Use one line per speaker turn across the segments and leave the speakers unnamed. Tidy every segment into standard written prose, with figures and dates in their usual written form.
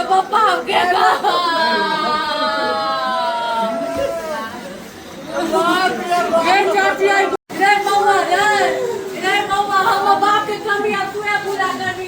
पापा के ये चाची आई रे मौआ हम बाप के कमी अब तू पूरा करनी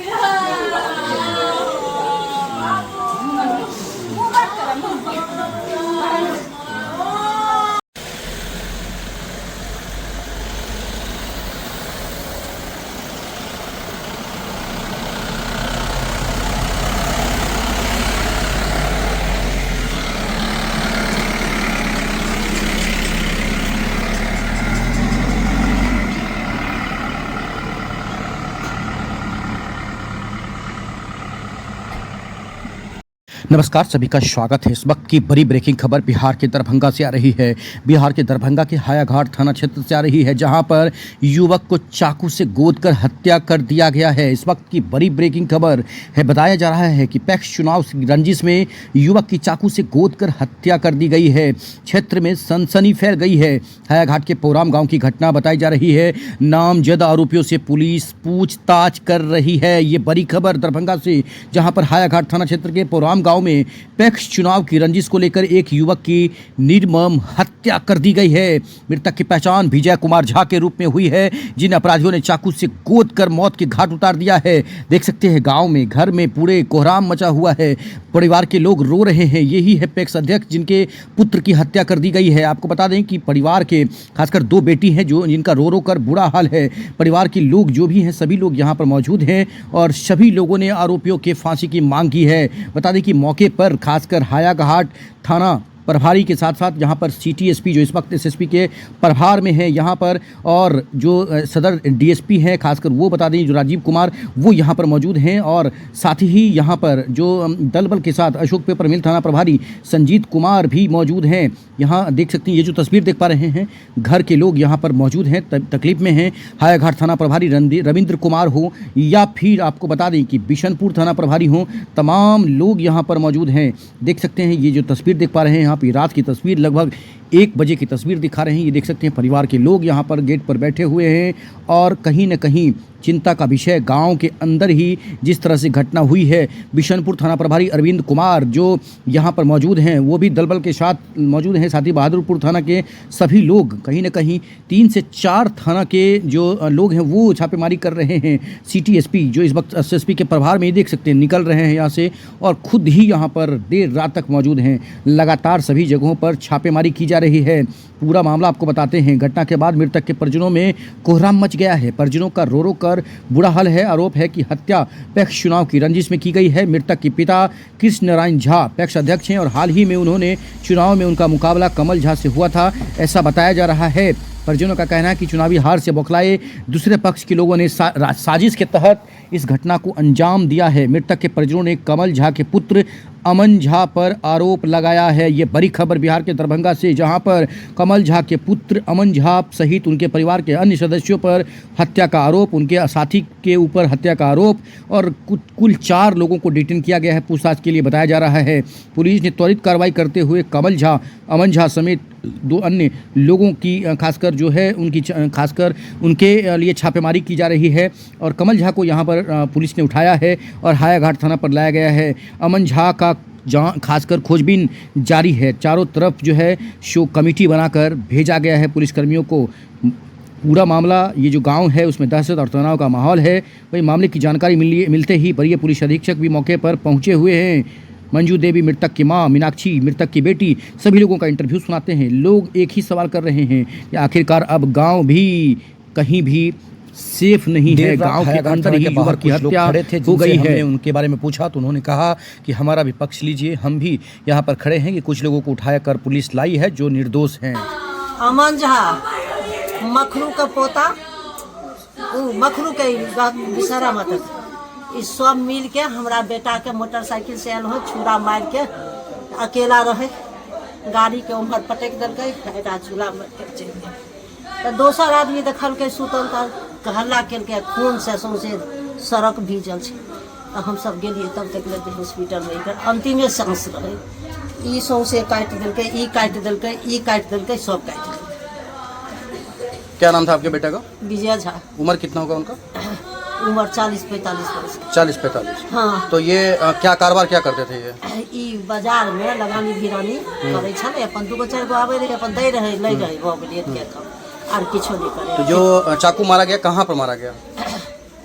नमस्कार, सभी का स्वागत है। इस वक्त की बड़ी ब्रेकिंग खबर बिहार के दरभंगा से आ रही है। बिहार के दरभंगा के हायाघाट थाना क्षेत्र से आ रही है, जहां पर युवक को चाकू से गोदकर हत्या कर दिया गया है। इस वक्त की बड़ी ब्रेकिंग खबर है। बताया जा रहा है कि पैक्स चुनाव रंजिश में युवक की चाकू से गोदकर हत्या कर दी गई है। क्षेत्र में सनसनी फैल गई है। हायाघाट के पोराम गाँव की घटना बताई जा रही है। नामजद आरोपियों से पुलिस पूछताछ कर रही है। ये बड़ी खबर दरभंगा से, जहाँ पर हायाघाट थाना क्षेत्र के पोराम गाँव में पैक्स चुनाव की रंजिश को लेकर एक युवक की निर्मम हत्या कर दी गई है। मृतक की पहचान विजय कुमार झा के रूप में हुई है, जिन अपराधियों ने चाकू से गोदकर मौत के घाट उतार दिया है। देख सकते हैं गांव में, घर में पूरे कोहराम मचा हुआ है। परिवार के लोग रो रहे हैं। यही है पैक्स अध्यक्ष जिनके पुत्र की हत्या कर दी गई है। आपको बता दें कि परिवार के खासकर 2 बेटी हैं जो जिनका रो रो कर बुरा हाल है। परिवार के लोग जो भी हैं, सभी लोग यहाँ पर मौजूद हैं और सभी लोगों ने आरोपियों के फांसी की मांग की है। बता दें कि मौके पर खासकर हायाघाट थाना प्रभारी के साथ साथ यहाँ पर सिटी एसपी जो इस वक्त एसएसपी के प्रभार में है यहाँ पर, और जो सदर डीएसपी हैं खासकर वो बता दें जो राजीव कुमार, वो यहाँ पर मौजूद हैं। और साथ ही यहाँ पर जो दल बल के साथ अशोक पेपर मिल थाना प्रभारी संजीत कुमार भी मौजूद हैं। यहाँ देख सकते हैं, ये जो तस्वीर देख पा रहे हैं, घर के लोग यहाँ पर मौजूद हैं, तकलीफ में हैं। हायाघाट थाना प्रभारी रविंद्र कुमार हो या फिर आपको बता दें कि बिशनपुर थाना प्रभारी हो, तमाम लोग यहाँ पर मौजूद हैं। देख सकते हैं ये जो तस्वीर देख पा रहे हैं, यहाँ पे रात की तस्वीर, लगभग 1 बजे की तस्वीर दिखा रहे हैं। ये देख सकते हैं परिवार के लोग यहाँ पर गेट पर बैठे हुए हैं और कहीं न कहीं चिंता का विषय गांव के अंदर ही जिस तरह से घटना हुई है। बिशनपुर थाना प्रभारी अरविंद कुमार जो यहाँ पर मौजूद हैं, वो भी दलबल के साथ मौजूद हैं। साथ ही बहादुरपुर थाना के सभी लोग, कहीं न कहीं 3 से 4 थाना के जो लोग हैं वो छापेमारी कर रहे हैं। सिटी एसपी जो इस वक्त एसएसपी के प्रभार में, देख सकते हैं निकल रहे हैं यहाँ से और खुद ही यहाँ पर देर रात तक मौजूद हैं। लगातार सभी जगहों पर छापेमारी की जा रही है। पूरा मामला आपको बताते हैं। घटना के बाद मृतक के परिजनों में कोहराम मच गया है। परिजनों का रो रो कर बुरा हाल है। आरोप है कि हत्या पैक्स चुनाव की रंजिश में की गई है। मृतक के पिता कृष्ण नारायण झा पैक्स अध्यक्ष हैं और हाल ही में उन्होंने चुनाव में उनका मुकाबला कमल झा से हुआ था, ऐसा बताया जा रहा है। परिजनों का कहना है कि चुनावी हार से बौखलाए दूसरे पक्ष के लोगों ने साजिश के तहत इस घटना को अंजाम दिया है। मृतक के परिजनों ने कमल झा के पुत्र अमन झा पर आरोप लगाया है। ये बड़ी खबर बिहार के दरभंगा से, जहां पर कमल झा के पुत्र अमन झा सहित उनके परिवार के अन्य सदस्यों पर हत्या का आरोप, उनके साथी के ऊपर हत्या का आरोप और कुल 4 लोगों को डिटेन किया गया है पूछताछ के लिए, बताया जा रहा है। पुलिस ने त्वरित कार्रवाई करते हुए कमल झा, अमन झा समेत 2 अन्य लोगों की खासकर जो है उनकी खासकर उनके लिए छापेमारी की जा रही है और कमल झा को यहाँ पर पुलिस ने उठाया है और हायाघाट थाना पर लाया गया है। अमन झा का जहाँ खासकर खोजबीन जारी है। चारों तरफ जो है शो कमेटी बनाकर भेजा गया है पुलिसकर्मियों को। पूरा मामला, ये जो गांव है उसमें दहशत और तनाव का माहौल है। वही मामले की जानकारी मिलते ही वरीय पुलिस अधीक्षक भी मौके पर पहुंचे हुए हैं। मंजू देवी मृतक की मां, मीनाक्षी मृतक की बेटी, सभी लोगों का इंटरव्यू सुनाते हैं। लोग एक ही सवाल कर रहे हैं कि आखिरकार अब गाँव भी कहीं भी सेफ नहीं है। गांव के अंदर ही युवक की हत्या हो गई है। उनके बारे में पूछा तो उन्होंने कहा कि हमारा भी पक्ष लीजिए, हम भी यहाँ पर खड़े हैं कि कुछ लोगों को उठाया कर पुलिस लाई है जो निर्दोष हैं।
अमन झा मखरू का पोता, मखरू के बिसरा मत, इस सब मिल के हमारा बेटा के मोटरसाइकिल से आयल हो, छुरा मार के अकेला रहे, गाड़ी के उम्र पटक दिल्क, चूल्हा मार के चल गया। तो दोसर आदमी देखल के सुतल तो हल्ला के खून से सौंसे सड़क भीजल है। तो हम सब गेलिए, तब तक ले हॉस्पिटल में अंतिमे सांस रहे। ई सौंसे काट दिल्क, ई काट दिल्क, ई काट दिल्क, सब काट दिल्क।
क्या नाम था आपके बेटे का?
विजय झा।
उम्र कितना होगा उनका?
उम्र 40-45 वर्ष।
40-45।
हाँ।
तो ये क्या कारोबार क्या करते थे ये?
ई बाजार में लगानी भिरानी करे छले, अपन 2-4 गो आवे रहे, अपन दे रहे, ले रहे, वो गेलिए के काम आर किछो नहीं करे।
तो जो चाकू मारा गया कहाँ पर मारा गया?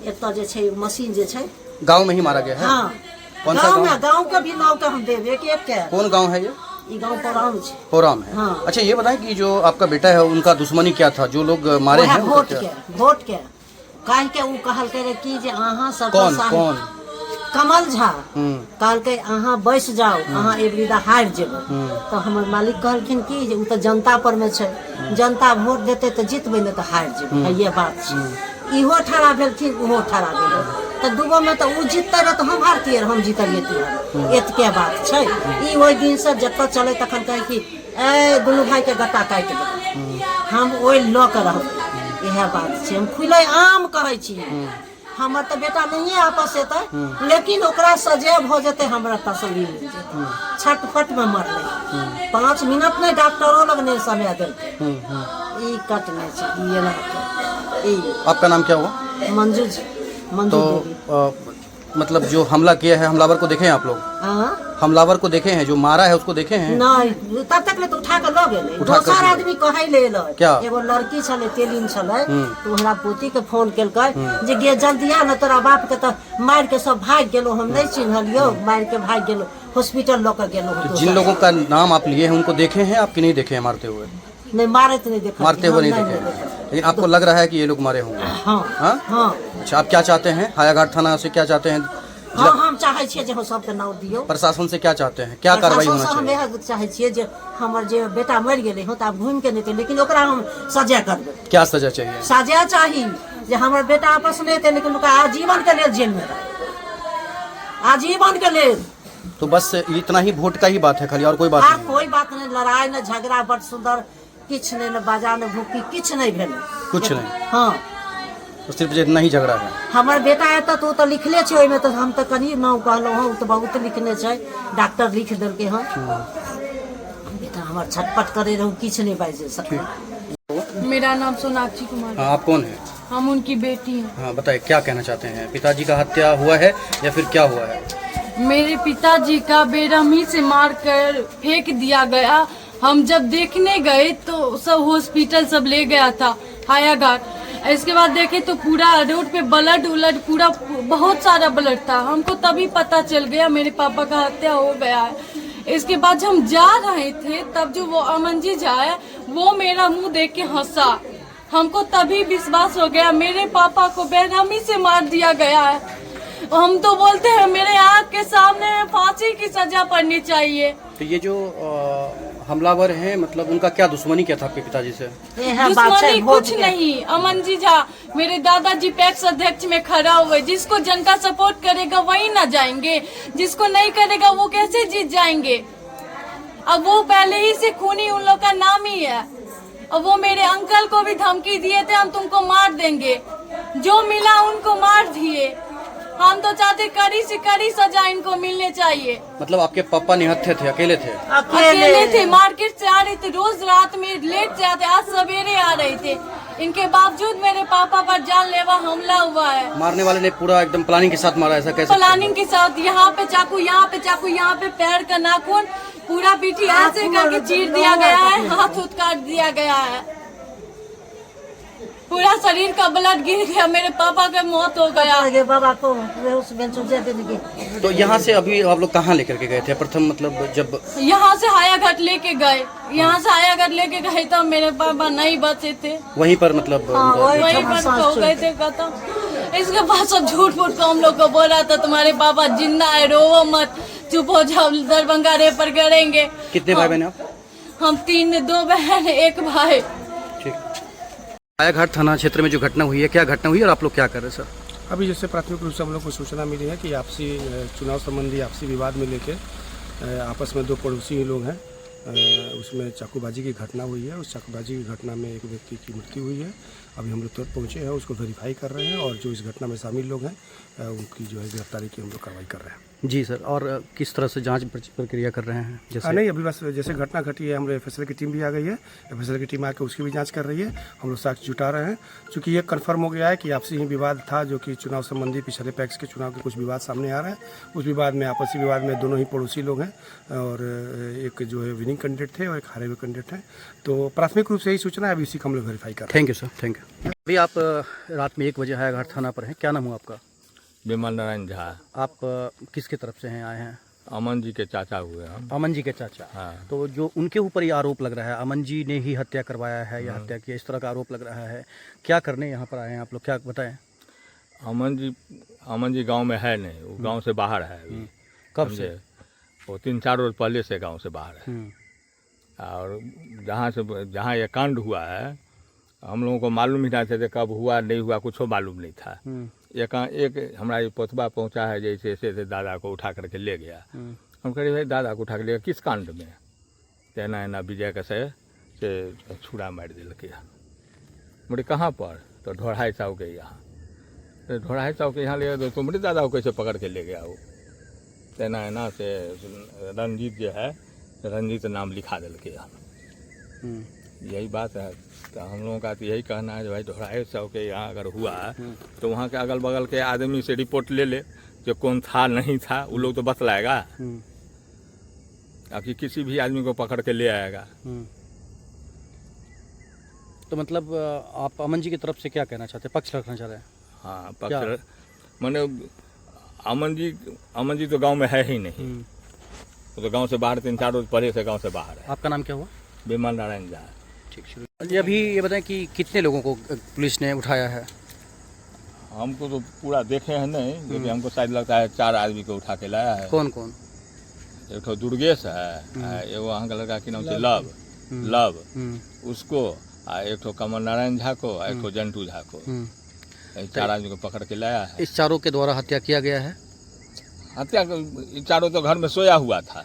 एतऽ जे छै मशीन जे छै,
गांव में ही मारा गया है?
हाँ।
कौन सा
गाँव
गांव?
में, गाँव के भी नाम तो हम देवे के के।
कौन गांव है ये?
ई गाँव पोराम छै।
पोराम है।
हाँ।
अच्छा ये बताएं कि जो आपका बेटा है उनका दुश्मनी क्या था, जो लोग मारे हैं?
वोट के काहे के उ कहल करे कि जे अहाँ सब
कौन?
कमल झा कहल के अहाँ बैस जाओ, अहाँ एक विदा हार जेबो। तो हमर मालिक कहलखिन कि जे उ तो जनता पर में छै, जनता वोट देते तो जीतबे न तो हार जेबो। ये बात छै। इहो ठड़ा भेलखिन, उहो ठड़ा भेल। तो दूगो में तो उ जीतते रह तो हम हारतिए, हम जीतलिए तू। एतके बात छै। ई ओइ दिन से जत चले तखन कहे कि ए दुनू भाई के गट्टा काटि दे, हम ओइ ल के रहबै। यह बात छै। हम खुले आम कहै छी, हमर तो बेटा नहीं आपस एतै, लेकिन ओकरा सजे भ जेते, हमरा तसल्ली मिल जेते। छटपट में मरले, 5 मिनट नहीं डॉक्टरों लग नहीं समय देलकै। ई कटने छै, ये ना ई।
आपका नाम क्या हुआ?
मंजू जी, मंजू देवी।
तो मतलब जो हमला किया है, हमलावर को देखे हैं आप लोग?
हाँ।
हमलावर को देखे हैं, जो मारा है उसको देखे हैं?
नहीं, तब तक ले तो उठा के लो गेले। दोसर आदमी कहे ले लो।
क्या?
एगो लड़की छले, तेलिन छले, तो हमरा पोती के फोन केलकै जे गे जल्दी आ न, तोरा बाप के तो मार के सब भाग गेलो, हम नहीं चिन्हलियो, मार के भाग गेलो, हॉस्पिटल लो के गेलो।
तो जिन लोगों का नाम आप लिए हैं उनको देखे हैं आप कि नहीं देखे हैं मारते हुए?
नहीं, मारे तो नहीं देखा,
मारते हुए नहीं देखे, लेकिन आपको लग रहा है कि ये लोग मारे होंगे?
हाँ हाँ।
अच्छा, आप क्या चाहते हैं? हायाघाट थाना से क्या चाहते हैं?
हाँ, हम चाहे छियै जे हम सबके नाम दियो।
प्रशासन से क्या चाहते हैं, क्या कार्रवाई होना चाहिए?
हम यह चाहे छियै जे हमर जे बेटा मर गेले हो, तो आप घूम के नहीं, लेकिन ओकरा हम सजा करबे।
क्या सजा चाहिए?
सजा चाहिए जे हमर बेटा आपस नहीं थे, लेकिन ओकरा आजीवन के लिए जेल में रहे, आजीवन के लिए।
तो बस इतना ही वोट का ही बात है खाली, और कोई बात
और
नहीं?
कोई बात नहीं, लड़ाई न झगड़ा, बड़ सुंदर, किछ नहीं, न बाजा न भूखी, किछ नहीं भेले।
कुछ नहीं?
हाँ।
तो सिर्फ इतना ही झगड़ा है?
हमर बेटा है तो लिखले छै ओइमे, तो हम तो कनी नाम कहलो हूँ, तो बहुत लिखने छै, डॉक्टर लिख देलके हँ। बेटा हमर छटपट करे रहूँ, किछ नहीं बाजे सकते।
मेरा नाम सोनाक्षी कुमार।
हाँ, आप कौन है?
हम उनकी बेटी हैं।
हाँ बताइए, क्या कहना चाहते हैं? पिताजी का हत्या हुआ है या फिर क्या हुआ है?
मेरे पिताजी का बेरहमी से मारकर फेंक दिया गया। हम जब देखने गए तो सब हॉस्पिटल सब ले गया था, हायाघाट। इसके बाद देखे तो पूरा रोड पे ब्लड उलट, पूरा बहुत सारा ब्लड था। हमको तभी पता चल गया मेरे पापा का हत्या हो गया है। इसके बाद हम जा रहे थे, तब जो वो अमन जी जाए, वो मेरा मुंह देख के हंसा। हमको तभी विश्वास हो गया मेरे पापा को बेरहमी से मार दिया गया है। हम तो बोलते हैं मेरे आँख के सामने फांसी की सजा पड़नी चाहिए।
तो ये जो हमलावर हैं, मतलब उनका क्या दुश्मनी क्या था आपके पिताजी से?
दुश्मनी कुछ नहीं। अमन जी झा मेरे दादाजी पैक्स अध्यक्ष में खड़ा हुए, जिसको जनता सपोर्ट करेगा वही ना जाएंगे, जिसको नहीं करेगा वो कैसे जीत जाएंगे? अब वो पहले ही से खूनी उन लोग का नाम ही है। अब वो मेरे अंकल को भी धमकी दिए थे, हम तुमको मार देंगे, जो मिला उनको मार दिए। हम तो चाहते कड़ी से कड़ी सजा इनको मिलने चाहिए।
मतलब आपके पापा निहत्थे थे, अकेले थे?
अकेले थे, मार्केट से आ रहे थे, रोज रात में लेट से आते, आज सवेरे आ रहे थे। इनके बावजूद मेरे पापा पर जानलेवा हमला हुआ है।
मारने वाले ने पूरा एकदम प्लानिंग के साथ मारा, ऐसा कैसे?
प्लानिंग के साथ, यहाँ पे चाकू, यहाँ पे चाकू, यहाँ पे पैर का नाखून, पूरा पीठी ऐसे करके चीर दिया गया है, हाथ उठ काट दिया गया है, पूरा शरीर का ब्लड गिर गया, मेरे पापा का मौत हो गया।
बाबा को
तो यहाँ से अभी आप लोग कहाँ लेकर के गए थे प्रथम, मतलब जब?
यहाँ से हायाघाट लेके गए, यहाँ से हायाघाट लेके गए तो मेरे पापा नहीं बचे थे,
वहीं पर मतलब
वहीं पर हो गए थे खत्म। इसके बाद सब झूठ मूठ को हम लोग को बोल रहा था तुम्हारे पापा जिंदा है, रोवो मत, चुप हो जाओ, दरभंगा रेफर करेंगे।
कितने भाई बहन आप?
हम 3, 2 बहन 1 भाई।
हायाघाट थाना क्षेत्र में जो घटना हुई है, क्या घटना हुई और आप लोग क्या कर रहे हैं सर?
अभी जैसे प्राथमिक रूप से हम लोग को सूचना मिली है कि आपसी चुनाव संबंधी आपसी विवाद में लेके आपस में 2 पड़ोसी लोग हैं, उसमें चाकूबाजी की घटना हुई है। उस चाकूबाजी की घटना में एक व्यक्ति की मृत्यु हुई है। अभी हम लोग तुरंत पहुँचे हैं, उसको वेरीफाई कर रहे हैं और जो इस घटना में शामिल लोग हैं उनकी जो है गिरफ्तारी की हम लोग कार्रवाई कर रहे हैं।
जी सर, और किस तरह से जांच प्रक्रिया कर रहे हैं? जैसे
नहीं, अभी बस जैसे घटना घटी है, हम एफएसएल की टीम भी आ गई है। एफएसएल की टीम आकर उसकी भी जांच कर रही है। हम लोग साक्ष्य जुटा रहे हैं। चूँकि ये कन्फर्म हो गया है कि आपसी ही विवाद था, जो कि चुनाव संबंधी पिछले पैक्स के चुनाव के कुछ विवाद सामने आ रहा है। उस विवाद में, आपसी विवाद में दोनों ही पड़ोसी लोग हैं और एक जो है विनिंग कैंडिडेट थे और एक हारे हुए कैंडिडेट हैं। तो प्राथमिक रूप से यही सूचना है, अभी इसी को हम लोग वेरीफाई कर रहे हैं।
Thank you sir, thank you. अभी आप रात में 1 बजे हायाघाट थाना पर हैं, क्या नाम हुआ आपका?
विमल नारायण झा।
आप किसके तरफ से हैं, आए हैं?
अमन जी के चाचा हुए हम।
अमन जी के चाचा।
हाँ।
तो जो उनके ऊपर ये आरोप लग रहा है, अमन जी ने ही हत्या करवाया है या हत्या किया, इस तरह का आरोप लग रहा है, क्या करने यहाँ पर आए हैं आप लोग, क्या बताएं?
अमन जी गांव में है नहीं, वो गांव से बाहर है अभी।
कब से?
समझे? वो 3-4 रोज पहले से गांव से बाहर है। और जहाँ ये कांड हुआ है, हम लोगों को मालूम ही नहीं था कब हुआ नहीं हुआ, कुछ मालूम नहीं था। एक हमारा ये पोतबा पहुंचा है, जैसे ऐसे दादा को उठा करके ले गया। हम कह रहे भाई दादा को उठा के ले गया किस कांड में? कहना है ना विजय का से छुरा मार दिल किया। बोले कहाँ पर? तो ढोढ़ाई साहब के यहाँ। तो ढोढ़ाई साहब के यहाँ ले गया, तो तुम्हारे दादा को कैसे पकड़ के ले गया वो? कहना है ना से रंजीत जो है, रंजीत नाम लिखा दिल किया। यही बात है। तो हम लोगों का तो यही कहना है, भाई ढोढ़ाई साहब के यहाँ अगर हुआ तो वहाँ के अगल बगल के आदमी से रिपोर्ट ले ले जो कौन था नहीं था, वो लोग तो बतलाएगा। अब किसी भी आदमी को पकड़ के ले आएगा।
तो मतलब आप अमन जी की तरफ से क्या कहना चाहते हैं, पक्ष रखना चाह रहे हैं?
हाँ, पक्ष मैंने अमन जी तो गांव में है ही नहीं। वो तो गांव से बाहर 3-4 रोज पहले से गांव से बाहर है।
आपका नाम क्या हुआ?
विमल नारायण झा।
ठीक, शुरू। जी, अभी ये बताएं कि कितने लोगों को पुलिस ने उठाया है?
हमको तो पूरा देखे हैं नहीं, लेकिन हमको शायद लगता है 4 आदमी को उठा के लाया है।
कौन कौन?
एक तो दुर्गेश है, एगो वहाँ का लड़का की नाम से लव, उसको, एक तो कमल नारायण झा को, एक तो जंटू झा को। 4 आदमी को पकड़ के लाया है।
इस चारों के द्वारा हत्या किया गया है?
हत्या चारों तो घर में सोया हुआ था।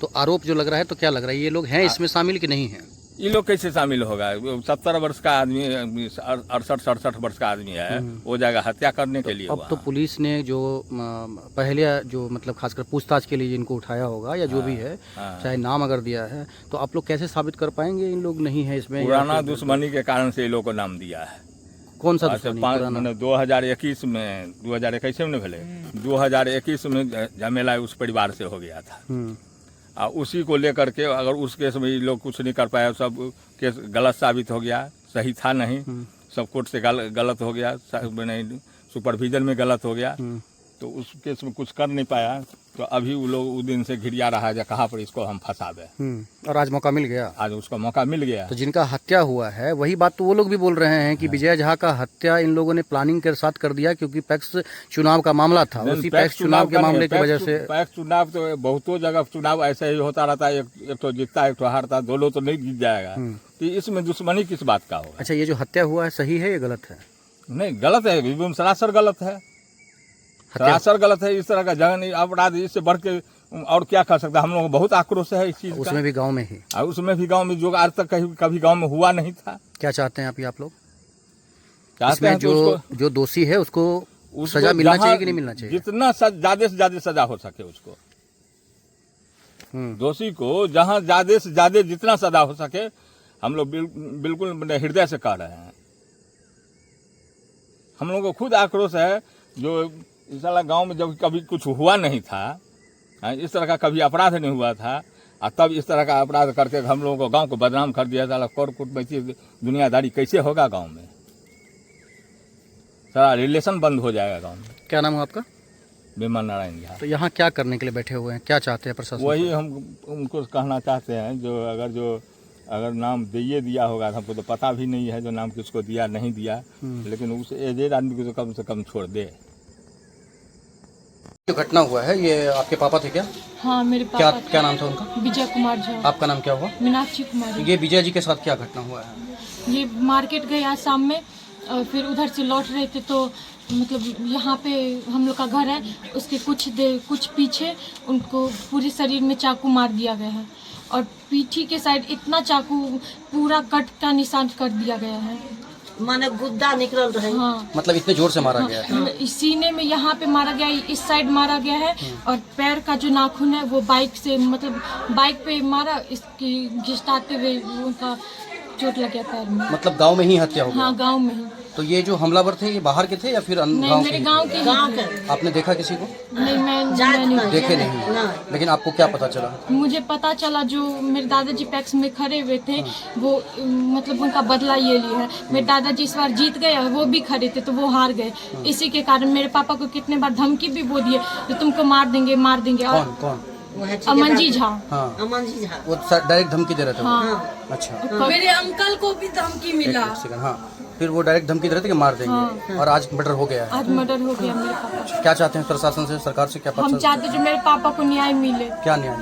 तो आरोप जो लग रहा है, तो क्या लग रहा है, ये लोग हैं इसमें शामिल कि नहीं हैं?
ये लोग कैसे शामिल होगा? 70 वर्ष का आदमी, 68-67 वर्ष का आदमी है, वो जाएगा हत्या करने के लिए।
अब तो पुलिस ने जो पहले जो मतलब खासकर पूछताछ के लिए जिनको उठाया होगा या जो भी है, चाहे नाम अगर दिया है, तो आप लोग कैसे साबित कर पाएंगे इन लोग नहीं है इसमें?
पुराना दुश्मनी के कारण से ये लोग को नाम दिया है।
कौन सा दुश्मनी?
2021 में 2021 में नहीं भले 2021 में झमेला उस परिवार से हो गया था। और उसी को लेकर के अगर उस केस में ये लोग कुछ नहीं कर पाया, सब केस गलत साबित हो गया, सही था नहीं, सब कोर्ट से गलत हो गया, सुपरविजन में गलत हो गया, तो उस केस में कुछ कर नहीं पाया। तो अभी वो लोग उस दिन से घिरिया रहा है कहाँ पर इसको हम फंसावे।
और आज मौका मिल गया,
आज उसका मौका मिल गया।
तो जिनका हत्या हुआ है वही बात तो वो लोग भी बोल रहे हैं कि विजय झा का हत्या इन लोगों ने प्लानिंग के साथ कर दिया, क्योंकि पैक्स चुनाव का मामला था। उसी पैक्स चुनाव के मामले की वजह से
पैक्स चुनाव तो बहुतों जगह चुनाव ऐसे ही होता रहता है, एक तो जीतता एक तो हारता, दोनों तो नहीं जीत जाएगा। तो इसमें दुश्मनी किस बात का होगा?
अच्छा, ये जो हत्या हुआ है सही है या गलत है?
नहीं, गलत है, सरासर गलत है, सरासर गलत है। इस तरह का जघन्य अपराध इससे बढ़ के और क्या कर सकता है? हम लोग को बहुत आक्रोश है इस चीज का।
उसमें भी गांव में ही,
और उसमें भी गांव में जो आज तक कभी गांव में हुआ नहीं था।
क्या चाहते हैं आप लोग?
चाहते हैं
जो दोषी है उसको सजा मिलना चाहिए कि नहीं मिलना चाहिए?
जितना ज्यादा से ज्यादा सजा हो सके उसको, दोषी को जहां ज्यादा से ज्यादा जितना सजा हो सके, हम लोग बिल्कुल हृदय से कह रहे हैं। हम लोग को खुद आक्रोश है, जो इस साला गाँव में जब कभी कुछ हुआ नहीं था, इस तरह का कभी अपराध नहीं हुआ था, और तब इस तरह का अपराध करके हम लोगों को गांव को बदनाम कर दिया। साला कोर्ट बैठी दुनियादारी कैसे होगा गांव में? सारा रिलेशन बंद हो जाएगा गांव में।
क्या नाम है आपका?
विमल नारायण झा।
तो यहाँ क्या करने के लिए बैठे हुए हैं, क्या चाहते हैं प्रशासन?
वही हम उनको कहना चाहते हैं, जो अगर नाम दिया होगा, हमको तो पता भी नहीं है जो नाम किसको दिया नहीं दिया, लेकिन उस एजेड आदमी को तो कम से कम छोड़ दे।
जो घटना हुआ है, ये आपके पापा थे क्या?
हाँ, मेरे पापा।
क्या नाम था उनका?
विजय कुमार झा।
आपका नाम क्या हुआ?
मीनाक्षी कुमारी।
ये विजय जी के साथ क्या घटना हुआ है?
ये मार्केट गए आज शाम में, और फिर उधर से लौट रहे थे, तो मतलब यहाँ पे हम लोग का घर है, उसके कुछ पीछे उनको पूरे शरीर में चाकू मार दिया गया है, और पीठी के साइड इतना चाकू पूरा कट का निशान कर दिया गया है।
माने गुद्दा निकल रहे।
हाँ
मतलब इतने जोर से मारा गया है?
इस सीने में यहाँ पे मारा गया, इस साइड मारा गया है, और पैर का जो नाखून है वो बाइक से, मतलब बाइक पे मारा, इसकी घिसटाते हुए उनका चोट लग गया पैर में।
मतलब गांव में ही हत्या हो गई?
हाँ गांव में ही।
तो ये जो हमलावर थे ये बाहर के थे या फिर
नहीं,
गांव
मेरे
के?
गांव के ही
गाँव
थे।
के
आपने देखा किसी को?
नहीं, मैं
जात
नहीं
देखे नहीं, लेकिन आपको क्या पता चला?
मुझे पता चला जो मेरे दादाजी पैक्स में खड़े हुए थे वो मतलब उनका बदला ये लिया है। मेरे दादाजी इस बार जीत गए और वो भी खड़े थे तो वो हार गए। इसी के कारण मेरे पापा को कितने बार धमकी भी वो दिए तो तुमको मार देंगे मार देंगे। और
कौन कौन?
वो है
अमन जी झा।
हाँ,
अमन जी झा।
वो डायरेक्ट धमकी दे रहे थे वो?
हाँ
अच्छा,
मेरे अंकल को भी धमकी मिला।
एक सेकंड। हाँ, फिर वो डायरेक्ट धमकी दे रहे थे कि मार देंगे। और आज मर्डर हो गया है।
आज मर्डर हो गया मेरे पापा।
क्या चाहते हैं प्रशासन से, सरकार से क्या
हम चाहते जो मेरे पापा को न्याय मिले।
क्या न्याय?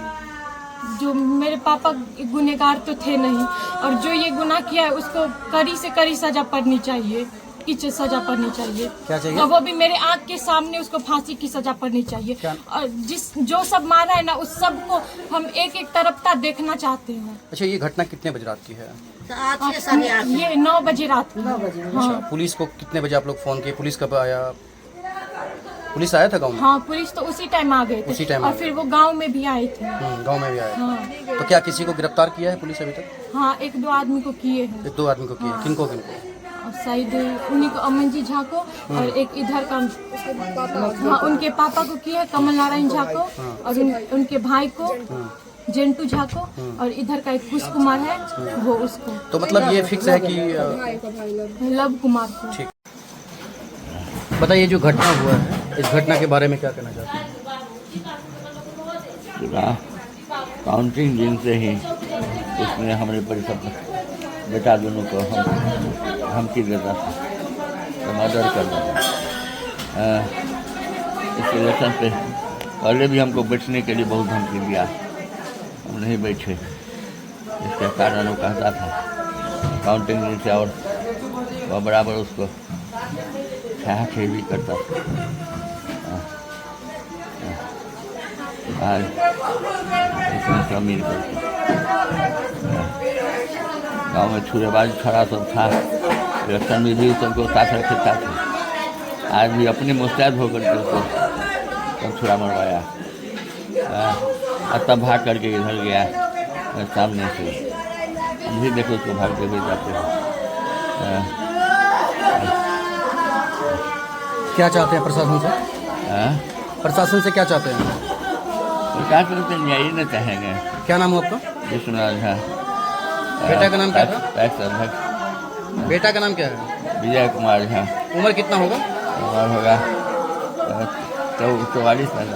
जो मेरे पापा गुनहगार तो थे नहीं, और जो ये गुनाह किया है उसको कड़ी से कड़ी सजा पड़नी चाहिए, की सजा पड़नी चाहिए।
क्या चाहिए?
और वो भी मेरे आँख के सामने उसको फांसी की सजा पड़नी चाहिए। और जो सब मारा है ना उस सब को हम एक एक तरफता देखना चाहते हैं।
अच्छा, ये घटना कितने बजे रात की है?
आज के साढ़े 8
ये 9 बजे रात को।
9 बजे।
अच्छा, पुलिस को कितने बजे आप लोग फोन किए? पुलिस कब आया? पुलिस आया था गांव में?
हाँ, पुलिस तो उसी टाइम आ गए थे।
उसी टाइम
और
आ
फिर वो गांव में भी आए थे।
गांव में भी आया।
हाँ
तो क्या किसी को गिरफ्तार किया है पुलिस अभी तक?
हाँ, 1-2 आदमी को किए हैं।
एक दो आदमी को किया। किनको किनको?
और शायद उन्हीं को, अमन जी झा को, और एक इधर का, हाँ उनके पापा को किया है, कमल नारायण झा को, और उनके भाई को जेंटू झा को, और इधर का एक कुश कुमार है वो उसको।
तो मतलब ये फिक्स है कि
लव कुमार को।
ठीक। बताइए, जो घटना हुआ है इस घटना के बारे में क्या कहना चाहते हैं?
काउंटिंग दिन से ही उसने हमारे परिसर बेटा दोनों को हम धमकी देता था तो मर्डर करता था। इस इलेक्शन पे पहले भी हमको बैठने के लिए बहुत धमकी दिया, हम नहीं बैठे। इसके कारण वो कहता था काउंटिंग दिन से, और वह बराबर उसको छाया भी करता था। आज इसमें सब मिल कर गाँव में छुरेबाज खड़ा सब था, इलेक्शन में भी सबको साथ रखता था। आज भी अपने मुस्तैद होकर के उसको सब छुरा मरवाया, और तब भाग करके इधर गया सामने से। हम भी देखो उसको भागते हुए जाते हैं।
क्या चाहते हैं प्रशासन से? प्रशासन से क्या चाहते हैं?
क्या करते हैं, न्याय न चाहेंगे।
क्या नाम है आपका?
विश्वनाथ झा।
बेटा का नाम क्या था?
पैक्स अध्यक्ष।
बेटा का नाम क्या है?
विजय कुमार झा।
उम्र कितना होगा?
उम्र होगा 44 साल।